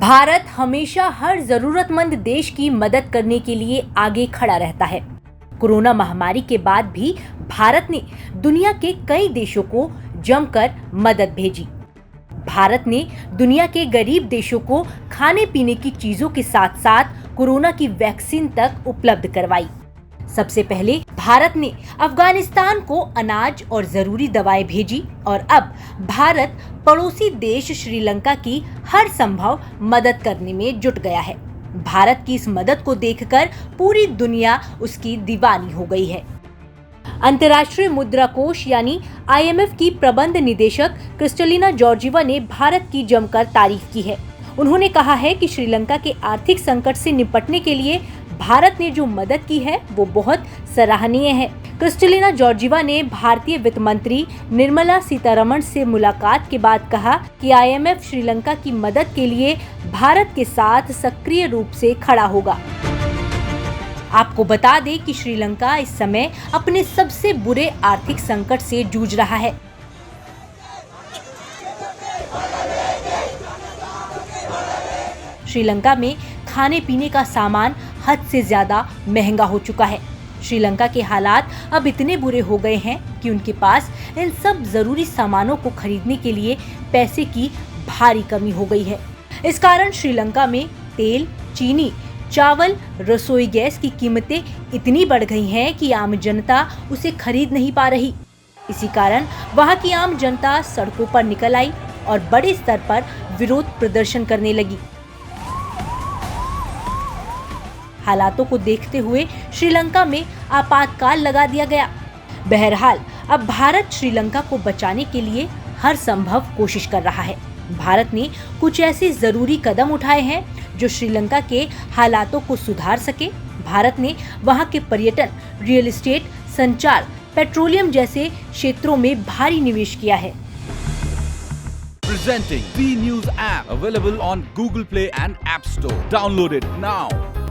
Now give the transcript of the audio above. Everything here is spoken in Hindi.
भारत हमेशा हर जरूरतमंद देश की मदद करने के लिए आगे खड़ा रहता है। कोरोना महामारी के बाद भी भारत ने दुनिया के कई देशों को जमकर मदद भेजी। भारत ने दुनिया के गरीब देशों को खाने पीने की चीजों के साथ साथ कोरोना की वैक्सीन तक उपलब्ध करवाई। सबसे पहले भारत ने अफगानिस्तान को अनाज और जरूरी दवाएं भेजी और अब भारत पड़ोसी देश श्रीलंका की हर संभव मदद करने में जुट गया है। भारत की इस मदद को देखकर पूरी दुनिया उसकी दीवानी हो गई है। अंतर्राष्ट्रीय मुद्रा कोष यानी IMF की प्रबंध निदेशक क्रिस्टलिना जॉर्जिवा ने भारत की जमकर तारीफ की है। उन्होंने कहा है कि श्रीलंका के आर्थिक संकट से निपटने के लिए भारत ने जो मदद की है वो बहुत सराहनीय है। क्रिस्टलिना जॉर्जिवा ने भारतीय वित्त मंत्री निर्मला सीतारमण से मुलाकात के बाद कहा कि IMF श्रीलंका की मदद के लिए भारत के साथ सक्रिय रूप से खड़ा होगा। आपको बता दें कि श्रीलंका इस समय अपने सबसे बुरे आर्थिक संकट से जूझ रहा है। श्रीलंका में खाने पीने का सामान हद से ज्यादा महंगा हो चुका है। श्रीलंका के हालात अब इतने बुरे हो गए हैं कि उनके पास इन सब जरूरी सामानों को खरीदने के लिए पैसे की भारी कमी हो गई है। इस कारण श्रीलंका में तेल, चीनी, चावल, रसोई गैस की कीमतें इतनी बढ़ गई हैं कि आम जनता उसे खरीद नहीं पा रही। इसी कारण वहां की आम जनता सड़कों पर निकल आई और बड़े स्तर पर विरोध प्रदर्शन करने लगी। हालातों को देखते हुए श्रीलंका में आपातकाल लगा दिया गया। बहरहाल अब भारत श्रीलंका को बचाने के लिए हर संभव कोशिश कर रहा है। भारत ने कुछ ऐसे जरूरी कदम उठाए हैं जो श्रीलंका के हालातों को सुधार सके। भारत ने वहां के पर्यटन, रियल एस्टेट, संचार, पेट्रोलियम जैसे क्षेत्रों में भारी निवेश किया है। Presenting B News app available on Google Play and App Store. Download it now.